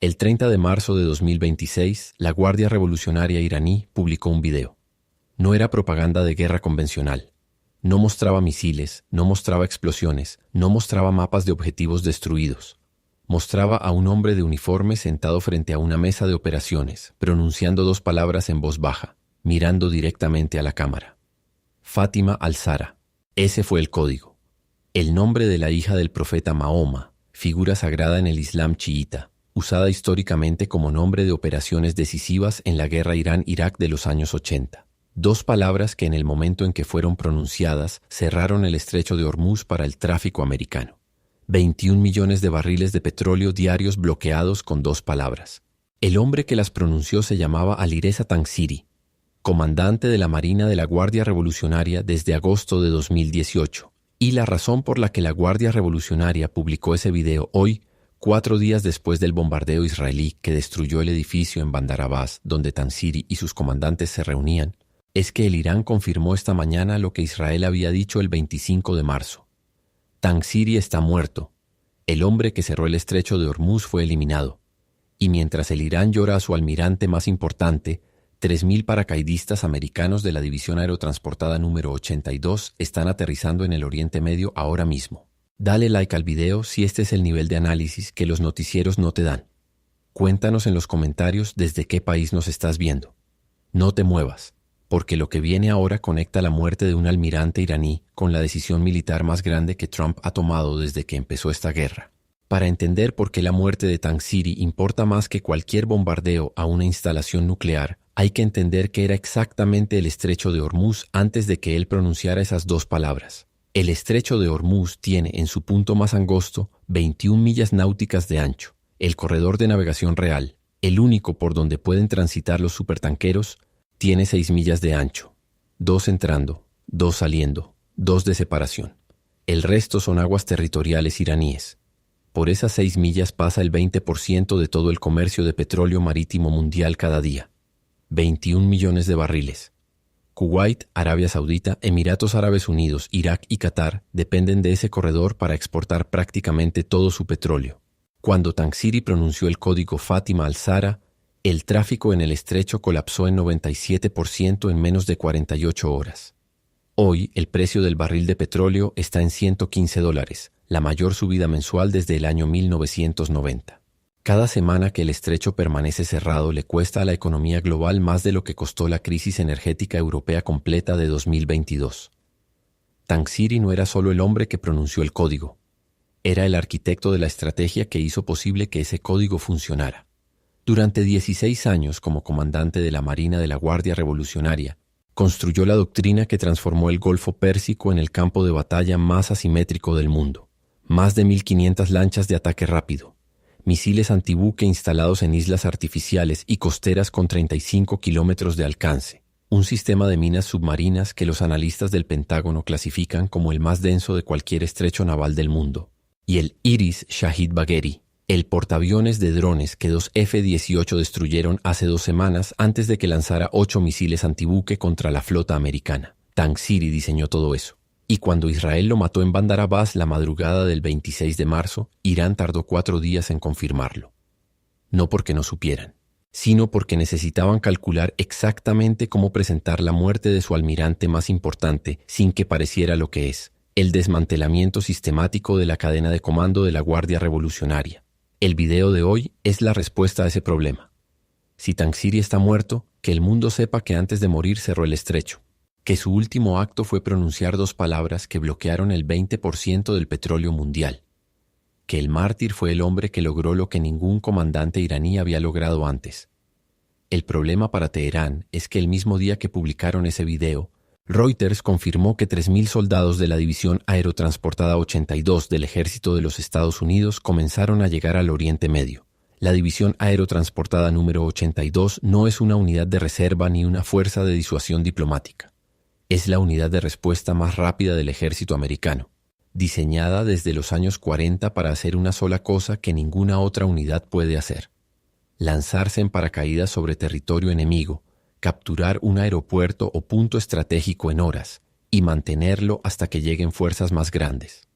El 30 de marzo de 2026, la Guardia Revolucionaria iraní publicó un video. No era propaganda de guerra convencional. No mostraba misiles, no mostraba explosiones, no mostraba mapas de objetivos destruidos. Mostraba a un hombre de uniforme sentado frente a una mesa de operaciones, pronunciando 2 palabras en voz baja, mirando directamente a la cámara. Fátima al-Zahra. Ese fue el código. El nombre de la hija del profeta Mahoma, figura sagrada en el Islam chiita, usada históricamente como nombre de operaciones decisivas en la guerra Irán-Irak de los años 80. 2 palabras que en el momento en que fueron pronunciadas cerraron el estrecho de Hormuz para el tráfico americano. 21 millones de barriles de petróleo diarios bloqueados con 2 palabras. El hombre que las pronunció se llamaba Alireza Tangsiri, comandante de la Marina de la Guardia Revolucionaria desde agosto de 2018. Y la razón por la que la Guardia Revolucionaria publicó ese video hoy, 4 días después del bombardeo israelí que destruyó el edificio en Bandar Abbas donde Tangsiri y sus comandantes se reunían, es que el Irán confirmó esta mañana lo que Israel había dicho el 25 de marzo. Tangsiri está muerto. El hombre que cerró el estrecho de Hormuz fue eliminado. Y mientras el Irán llora a su almirante más importante, 3.000 paracaidistas americanos de la División Aerotransportada número 82 están aterrizando en el Oriente Medio ahora mismo. Dale like al video si este es el nivel de análisis que los noticieros no te dan. Cuéntanos en los comentarios desde qué país nos estás viendo. No te muevas, porque lo que viene ahora conecta la muerte de un almirante iraní con la decisión militar más grande que Trump ha tomado desde que empezó esta guerra. Para entender por qué la muerte de Tangsiri importa más que cualquier bombardeo a una instalación nuclear, hay que entender que era exactamente el estrecho de Hormuz antes de que él pronunciara esas 2 palabras. El estrecho de Hormuz tiene en su punto más angosto 21 millas náuticas de ancho. El corredor de navegación real, el único por donde pueden transitar los supertanqueros, tiene 6 millas de ancho. 2 entrando, 2 saliendo, 2 de separación. El resto son aguas territoriales iraníes. Por esas 6 millas pasa el 20% de todo el comercio de petróleo marítimo mundial cada día. 21 millones de barriles. Kuwait, Arabia Saudita, Emiratos Árabes Unidos, Irak y Qatar dependen de ese corredor para exportar prácticamente todo su petróleo. Cuando Tangsiri pronunció el código Fátima al-Zahra, el tráfico en el estrecho colapsó en 97% en menos de 48 horas. Hoy, el precio del barril de petróleo está en $115, la mayor subida mensual desde el año 1990. Cada semana que el estrecho permanece cerrado le cuesta a la economía global más de lo que costó la crisis energética europea completa de 2022. Tangsiri no era solo el hombre que pronunció el código. Era el arquitecto de la estrategia que hizo posible que ese código funcionara. Durante 16 años como comandante de la Marina de la Guardia Revolucionaria, construyó la doctrina que transformó el Golfo Pérsico en el campo de batalla más asimétrico del mundo. Más de 1.500 lanchas de ataque rápido, misiles antibuque instalados en islas artificiales y costeras con 35 kilómetros de alcance, un sistema de minas submarinas que los analistas del Pentágono clasifican como el más denso de cualquier estrecho naval del mundo, y el Iris Shahid Bagheri, el portaaviones de drones que 2 F-18 destruyeron hace 2 semanas antes de que lanzara 8 misiles antibuque contra la flota americana. Tangsiri diseñó todo eso. Y cuando Israel lo mató en Bandar Abbas la madrugada del 26 de marzo, Irán tardó 4 días en confirmarlo. No porque no supieran, sino porque necesitaban calcular exactamente cómo presentar la muerte de su almirante más importante sin que pareciera lo que es, el desmantelamiento sistemático de la cadena de comando de la Guardia Revolucionaria. El video de hoy es la respuesta a ese problema. Si Tangsiri está muerto, que el mundo sepa que antes de morir cerró el estrecho, que su último acto fue pronunciar 2 palabras que bloquearon el 20% del petróleo mundial, que el mártir fue el hombre que logró lo que ningún comandante iraní había logrado antes. El problema para Teherán es que el mismo día que publicaron ese video, Reuters confirmó que 3.000 soldados de la División Aerotransportada 82 del Ejército de los Estados Unidos comenzaron a llegar al Oriente Medio. La División Aerotransportada número 82 no es una unidad de reserva ni una fuerza de disuasión diplomática. Es la unidad de respuesta más rápida del ejército americano, diseñada desde los años 40 para hacer una sola cosa que ninguna otra unidad puede hacer: lanzarse en paracaídas sobre territorio enemigo, capturar un aeropuerto o punto estratégico en horas y mantenerlo hasta que lleguen fuerzas más grandes.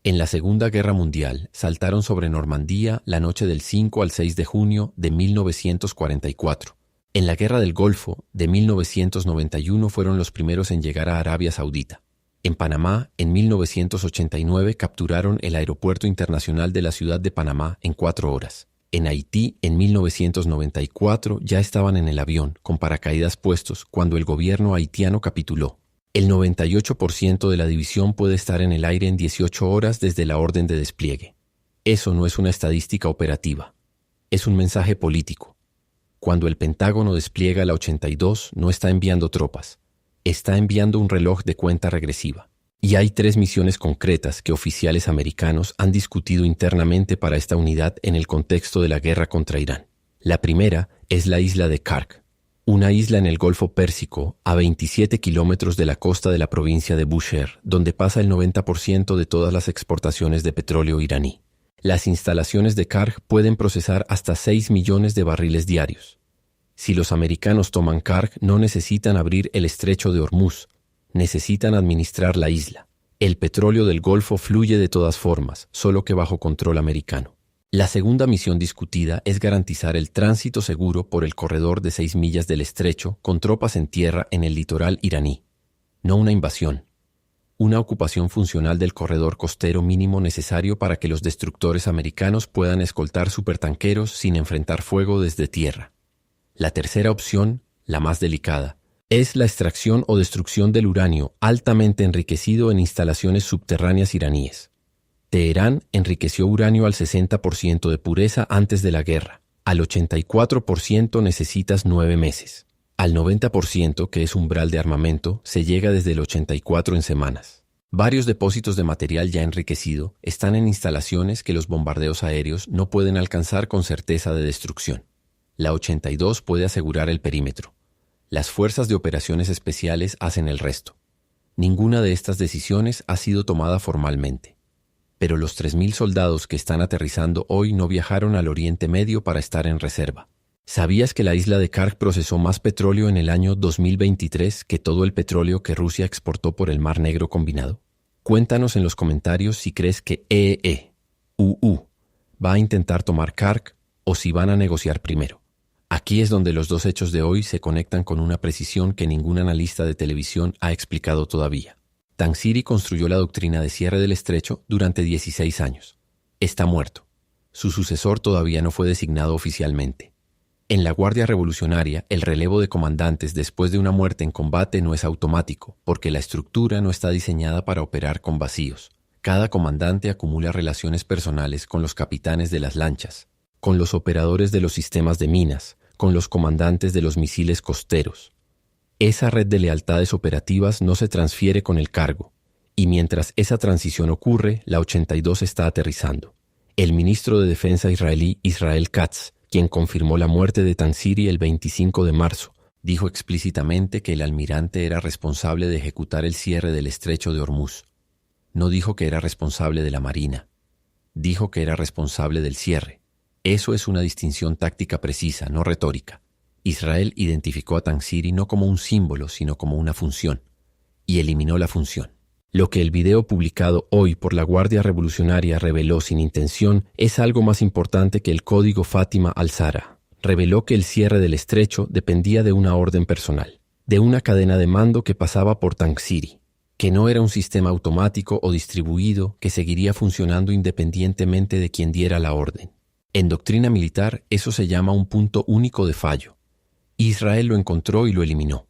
En la Segunda Guerra Mundial saltaron sobre Normandía la noche del 5 al 6 de junio de 1944. En la Guerra del Golfo de 1991 fueron los primeros en llegar a Arabia Saudita. En Panamá, en 1989, capturaron el Aeropuerto Internacional de la Ciudad de Panamá en 4 horas. En Haití, en 1994, ya estaban en el avión, con paracaídas puestos, cuando el gobierno haitiano capituló. El 98% de la división puede estar en el aire en 18 horas desde la orden de despliegue. Eso no es una estadística operativa. Es un mensaje político. Cuando el Pentágono despliega la 82, no está enviando tropas. Está enviando un reloj de cuenta regresiva. Y hay 3 misiones concretas que oficiales americanos han discutido internamente para esta unidad en el contexto de la guerra contra Irán. La primera es la isla de Kark, una isla en el Golfo Pérsico a 27 kilómetros de la costa de la provincia de Bushehr, donde pasa el 90% de todas las exportaciones de petróleo iraní. Las instalaciones de Kark pueden procesar hasta 6 millones de barriles diarios. Si los americanos toman Kark, no necesitan abrir el estrecho de Hormuz, necesitan administrar la isla. El petróleo del Golfo fluye de todas formas, solo que bajo control americano. La segunda misión discutida es garantizar el tránsito seguro por el corredor de 6 millas del estrecho con tropas en tierra en el litoral iraní. No una invasión. Una ocupación funcional del corredor costero mínimo necesario para que los destructores americanos puedan escoltar supertanqueros sin enfrentar fuego desde tierra. La tercera opción, la más delicada, es la extracción o destrucción del uranio altamente enriquecido en instalaciones subterráneas iraníes. Teherán enriqueció uranio al 60% de pureza antes de la guerra. Al 84% necesitas 9 meses. Al 90%, que es umbral de armamento, se llega desde el 84 en semanas. Varios depósitos de material ya enriquecido están en instalaciones que los bombardeos aéreos no pueden alcanzar con certeza de destrucción. La 82 puede asegurar el perímetro. Las fuerzas de operaciones especiales hacen el resto. Ninguna de estas decisiones ha sido tomada formalmente. Pero los 3.000 soldados que están aterrizando hoy no viajaron al Oriente Medio para estar en reserva. ¿Sabías que la isla de Kark procesó más petróleo en el año 2023 que todo el petróleo que Rusia exportó por el Mar Negro combinado? Cuéntanos en los comentarios si crees que EEUU va a intentar tomar Kark o si van a negociar primero. Aquí es donde los dos hechos de hoy se conectan con una precisión que ningún analista de televisión ha explicado todavía. Tangsiri construyó la doctrina de cierre del estrecho durante 16 años. Está muerto. Su sucesor todavía no fue designado oficialmente. En la Guardia Revolucionaria, el relevo de comandantes después de una muerte en combate no es automático, porque la estructura no está diseñada para operar con vacíos. Cada comandante acumula relaciones personales con los capitanes de las lanchas, con los operadores de los sistemas de minas, con los comandantes de los misiles costeros. Esa red de lealtades operativas no se transfiere con el cargo, y mientras esa transición ocurre, la 82 está aterrizando. El ministro de Defensa israelí Israel Katz, quien confirmó la muerte de Tangsiri el 25 de marzo, dijo explícitamente que el almirante era responsable de ejecutar el cierre del estrecho de Hormuz. No dijo que era responsable de la marina. Dijo que era responsable del cierre. Eso es una distinción táctica precisa, no retórica. Israel identificó a Tangsiri no como un símbolo, sino como una función, y eliminó la función. Lo que el video publicado hoy por la Guardia Revolucionaria reveló sin intención es algo más importante que el código Fátima al-Zahra. Reveló que el cierre del estrecho dependía de una orden personal, de una cadena de mando que pasaba por Tangsiri, que no era un sistema automático o distribuido que seguiría funcionando independientemente de quien diera la orden. En doctrina militar, eso se llama un punto único de fallo. Israel lo encontró y lo eliminó.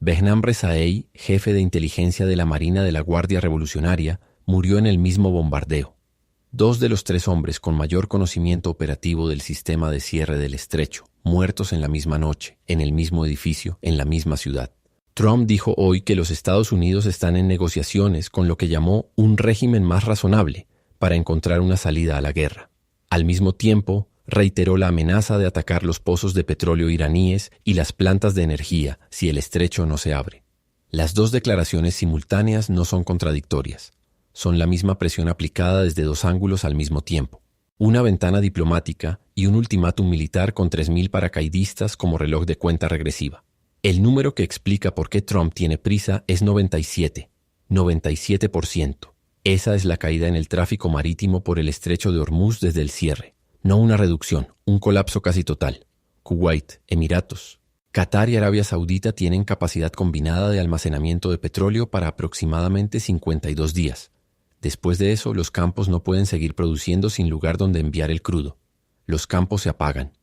Behnam Rezaei, jefe de inteligencia de la Marina de la Guardia Revolucionaria, murió en el mismo bombardeo. 2 de los 3 hombres con mayor conocimiento operativo del sistema de cierre del estrecho, muertos en la misma noche, en el mismo edificio, en la misma ciudad. Trump dijo hoy que los Estados Unidos están en negociaciones con lo que llamó un régimen más razonable para encontrar una salida a la guerra. Al mismo tiempo, reiteró la amenaza de atacar los pozos de petróleo iraníes y las plantas de energía si el estrecho no se abre. Las 2 declaraciones simultáneas no son contradictorias. Son la misma presión aplicada desde 2 ángulos al mismo tiempo. Una ventana diplomática y un ultimátum militar con 3.000 paracaidistas como reloj de cuenta regresiva. El número que explica por qué Trump tiene prisa es 97%. Esa es la caída en el tráfico marítimo por el estrecho de Hormuz desde el cierre. No una reducción, un colapso casi total. Kuwait, Emiratos, Qatar y Arabia Saudita tienen capacidad combinada de almacenamiento de petróleo para aproximadamente 52 días. Después de eso, los campos no pueden seguir produciendo sin lugar donde enviar el crudo. Los campos se apagan.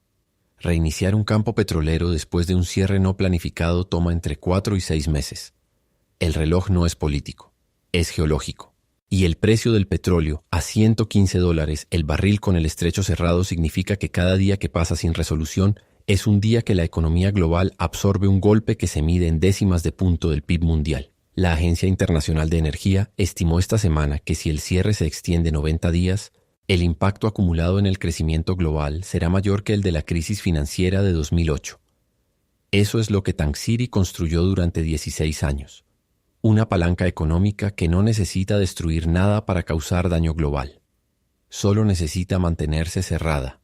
Reiniciar un campo petrolero después de un cierre no planificado toma entre 4 y 6 meses. El reloj no es político, es geológico. Y el precio del petróleo a $115 el barril con el estrecho cerrado significa que cada día que pasa sin resolución es un día que la economía global absorbe un golpe que se mide en décimas de punto del PIB mundial. La Agencia Internacional de Energía estimó esta semana que si el cierre se extiende 90 días, el impacto acumulado en el crecimiento global será mayor que el de la crisis financiera de 2008. Eso es lo que Tangsiri construyó durante 16 años. Una palanca económica que no necesita destruir nada para causar daño global. Solo necesita mantenerse cerrada.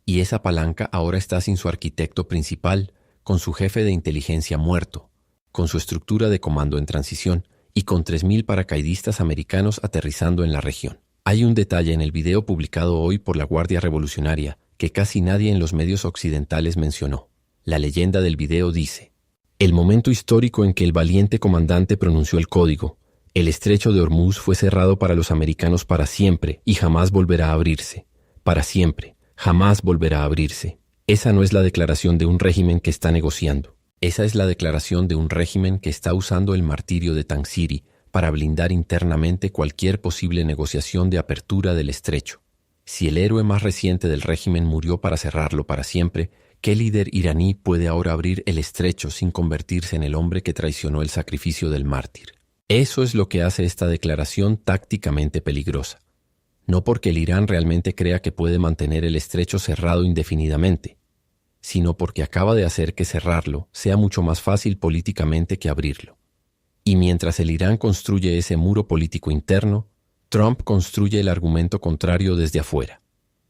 Y esa palanca ahora está sin su arquitecto principal, con su jefe de inteligencia muerto, con su estructura de comando en transición y con 3.000 paracaidistas americanos aterrizando en la región. Hay un detalle en el video publicado hoy por la Guardia Revolucionaria que casi nadie en los medios occidentales mencionó. La leyenda del video dice: el momento histórico en que el valiente comandante pronunció el código, el estrecho de Hormuz fue cerrado para los americanos para siempre y jamás volverá a abrirse. Para siempre, jamás volverá a abrirse. Esa no es la declaración de un régimen que está negociando. Esa es la declaración de un régimen que está usando el martirio de Tangsiri para blindar internamente cualquier posible negociación de apertura del estrecho. Si el héroe más reciente del régimen murió para cerrarlo para siempre, ¿qué líder iraní puede ahora abrir el estrecho sin convertirse en el hombre que traicionó el sacrificio del mártir? Eso es lo que hace esta declaración tácticamente peligrosa. No porque el Irán realmente crea que puede mantener el estrecho cerrado indefinidamente, sino porque acaba de hacer que cerrarlo sea mucho más fácil políticamente que abrirlo. Y mientras el Irán construye ese muro político interno, Trump construye el argumento contrario desde afuera.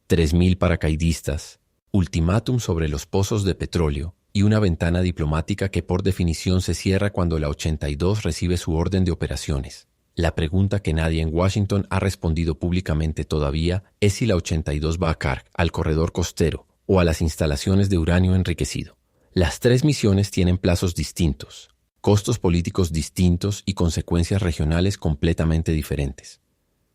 3.000 paracaidistas, ultimátum sobre los pozos de petróleo y una ventana diplomática que por definición se cierra cuando la 82 recibe su orden de operaciones. La pregunta que nadie en Washington ha respondido públicamente todavía es si la 82 va a Karg, al corredor costero, o a las instalaciones de uranio enriquecido. Las 3 misiones tienen plazos distintos, costos políticos distintos y consecuencias regionales completamente diferentes.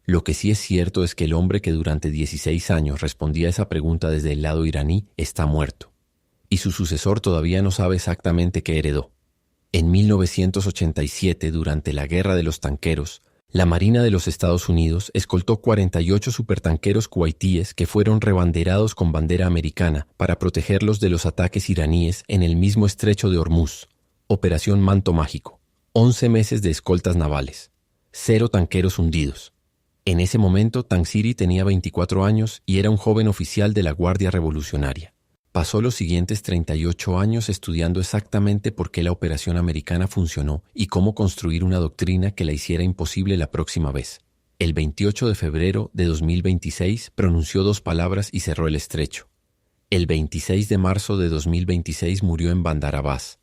Lo que sí es cierto es que el hombre que durante 16 años respondía a esa pregunta desde el lado iraní está muerto, y su sucesor todavía no sabe exactamente qué heredó. En 1987, durante la Guerra de los Tanqueros, la Marina de los Estados Unidos escoltó 48 supertanqueros kuwaitíes que fueron rebanderados con bandera americana para protegerlos de los ataques iraníes en el mismo estrecho de Hormuz. Operación Manto Mágico. 11 meses de escoltas navales. 0 tanqueros hundidos. En ese momento, Tangsiri tenía 24 años y era un joven oficial de la Guardia Revolucionaria. Pasó los siguientes 38 años estudiando exactamente por qué la operación americana funcionó y cómo construir una doctrina que la hiciera imposible la próxima vez. El 28 de febrero de 2026 pronunció 2 palabras y cerró el estrecho. El 26 de marzo de 2026 murió en Bandar Abbas.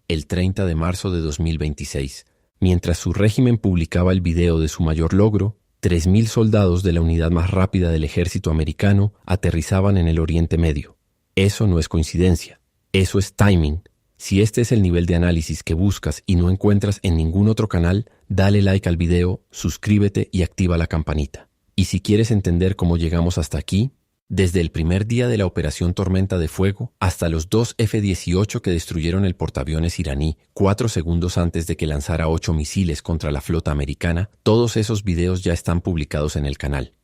El 30 de marzo de 2026, mientras su régimen publicaba el video de su mayor logro, 3.000 soldados de la unidad más rápida del ejército americano aterrizaban en el Oriente Medio. Eso no es coincidencia, eso es timing. Si este es el nivel de análisis que buscas y no encuentras en ningún otro canal, dale like al video, suscríbete y activa la campanita. Y si quieres entender cómo llegamos hasta aquí, desde el primer día de la Operación Tormenta de Fuego hasta los 2 F-18 que destruyeron el portaaviones iraní 4 segundos antes de que lanzara 8 misiles contra la flota americana, todos esos videos ya están publicados en el canal.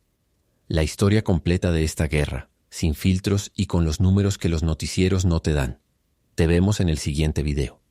La historia completa de esta guerra, sin filtros y con los números que los noticieros no te dan. Te vemos en el siguiente video.